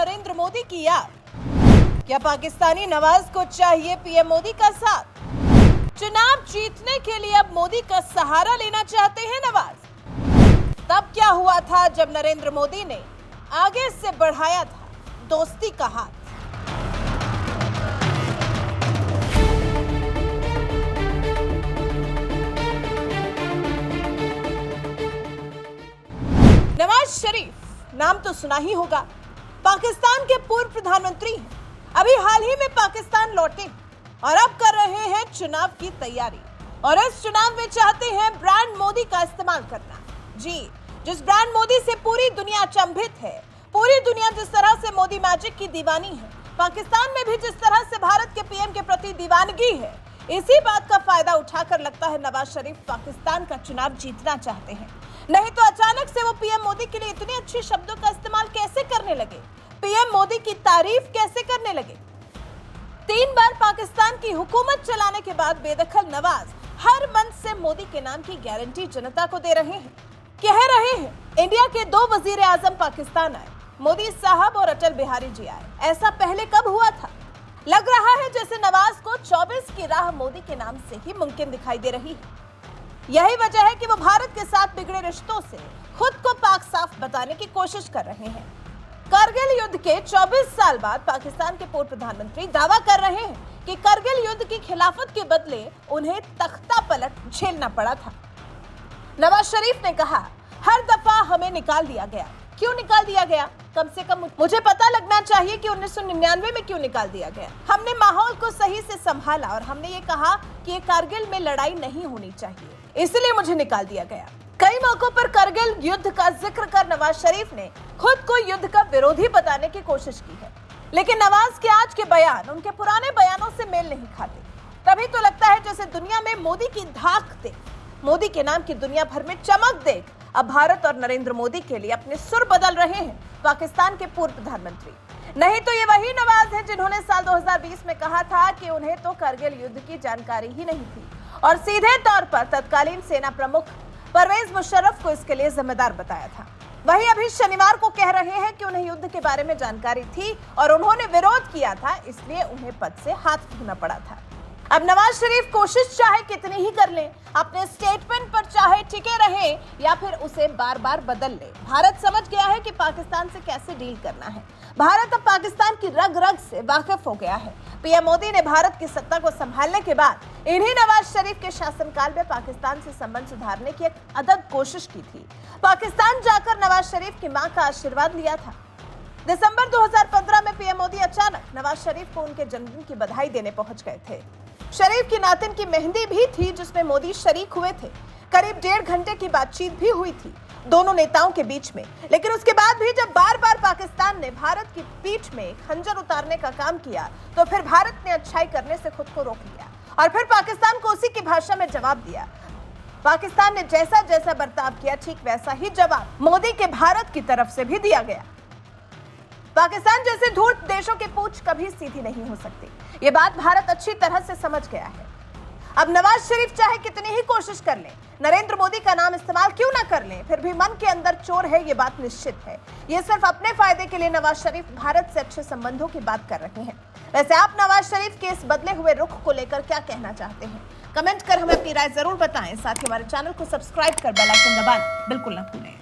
नरेंद्र मोदी की याद। क्या पाकिस्तानी नवाज को चाहिए पीएम मोदी का साथ? चुनाव जीतने के लिए अब मोदी का सहारा लेना चाहते हैं नवाज। तब क्या हुआ था जब नरेंद्र मोदी ने आगे से बढ़ाया था दोस्ती का हाथ? नवाज शरीफ नाम तो सुना ही होगा। पाकिस्तान के पूर्व प्रधानमंत्री हैं। अभी हाल ही में पाकिस्तान लौटे और अब कर रहे हैं चुनाव की तैयारी। और इस चुनाव में चाहते हैं ब्रांड मोदी का इस्तेमाल करना। जी, जिस ब्रांड मोदी से पूरी दुनिया अचंभित है, पूरी दुनिया जिस तरह से मोदी मैजिक की दीवानी है, पाकिस्तान में भी जिस तरह से भारत के पीएम के प्रति दीवानगी है, इसी बात का फायदा उठाकर लगता है नवाज शरीफ पाकिस्तान का चुनाव जीतना चाहते हैं। नहीं तो अचानक से वो पीएम मोदी के लिए इतने अच्छे शब्दों का इस्तेमाल कैसे करने लगे, पीएम मोदी की तारीफ कैसे करने लगे। 3 बार पाकिस्तान की हुकूमत चलाने के बाद बेदखल नवाज हर मंच से मोदी के नाम की गारंटी जनता को दे रहे हैं। कह रहे हैं इंडिया के 2 वजीर आजम पाकिस्तान आए, मोदी साहब और अटल बिहारी जी आए। ऐसा पहले कब हुआ था? लग रहा है जैसे नवाज को 24 की राह मोदी के नाम से ही मुमकिन दिखाई दे रही है। यही वजह है कि वो भारत के साथ बिगड़े रिश्तों से खुद को पाक साफ बताने की कोशिश कर रहे हैं। कारगिल युद्ध के 24 साल बाद पाकिस्तान के पूर्व प्रधानमंत्री दावा कर रहे हैं कि कारगिल युद्ध की खिलाफत के बदले उन्हें तख्ता पलट झेलना पड़ा था। नवाज शरीफ ने कहा, हर दफा हमें निकाल दिया गया। क्यों निकाल दिया गया? कम से कम मुझे पता लगना चाहिए कि 1999 में क्यों निकाल दिया गया। हमने माहौल को सही से संभाला और हमने ये कहा कि ये कारगिल में लड़ाई नहीं होनी चाहिए, इसलिए मुझे निकाल दिया गया। कई मौकों पर कारगिल युद्ध का जिक्र कर नवाज शरीफ ने खुद को युद्ध का विरोधी बताने की कोशिश की है, लेकिन नवाज के आज के बयान उनके पुराने बयानों से मेल नहीं खाते। तभी तो लगता है जैसे दुनिया में मोदी की धाक देख, मोदी के नाम की दुनिया भर में चमक देख अब भारत और नरेंद्र मोदी के लिए अपने सुर बदल रहे हैं पाकिस्तान के पूर्व प्रधानमंत्री। नहीं तो ये वही नवाज हैं जिन्होंने साल 2020 में कहा था कि उन्हें तो कारगिल युद्ध की जानकारी ही नहीं थी और सीधे तौर पर तत्कालीन सेना प्रमुख परवेज मुशर्रफ को इसके लिए जिम्मेदार बताया था। वही अभी शनिवार को कह रहे हैं कि उन्हें युद्ध के बारे में जानकारी थी और उन्होंने विरोध किया था, इसलिए उन्हें पद से हाथ धोना पड़ा था। अब नवाज शरीफ कोशिश चाहे कितनी ही कर लें, अपने स्टेटमेंट पर चाहे टिके रहें या फिर उसे बार बार बदल ले, भारत समझ गया है कि पाकिस्तान से कैसे डील करना है। भारत अब पाकिस्तान की रग रग से वाकिफ हो गया है। पीएम मोदी ने भारत की सत्ता को संभालने के बाद इन्हीं नवाज शरीफ के शासनकाल में पाकिस्तान से संबंध सुधारने की एक अदद कोशिश की थी। पाकिस्तान जाकर नवाज शरीफ की मां का आशीर्वाद लिया था। दिसंबर 2015 में पीएम मोदी अचानक नवाज शरीफ को उनके जन्मदिन की बधाई देने पहुंच गए थे। शरीफ की नातिन की मेहंदी भी थी जिसमें मोदी शरीक हुए थे। करीब 1.5 घंटे की बातचीत भी हुई थी दोनों नेताओं के बीच में। लेकिन उसके बाद भी जब बार बार पाकिस्तान ने भारत की पीठ में खंजर उतारने का काम किया तो फिर भारत ने अच्छाई करने से खुद को रोक लिया और फिर पाकिस्तान को उसी की भाषा में जवाब दिया। पाकिस्तान ने जैसा जैसा बर्ताव किया ठीक वैसा ही जवाब मोदी के भारत की तरफ से भी दिया गया। पाकिस्तान जैसे धूर्त देशों की पूंछ कभी सीधी नहीं हो सकती, ये बात भारत अच्छी तरह से समझ गया है। अब नवाज शरीफ चाहे कितनी ही कोशिश कर लें, नरेंद्र मोदी का नाम इस्तेमाल क्यों ना कर लें, फिर भी मन के अंदर चोर है, ये बात निश्चित है। ये सिर्फ अपने फायदे के लिए नवाज शरीफ भारत से अच्छे संबंधों की बात कर रहे हैं। वैसे आप नवाज शरीफ के इस बदले हुए रुख को लेकर क्या कहना चाहते हैं? कमेंट कर हमें अपनी राय जरूर बताएं। साथ ही हमारे चैनल को सब्सक्राइब कर बेल आइकन दबाना बिल्कुल ना भूलें।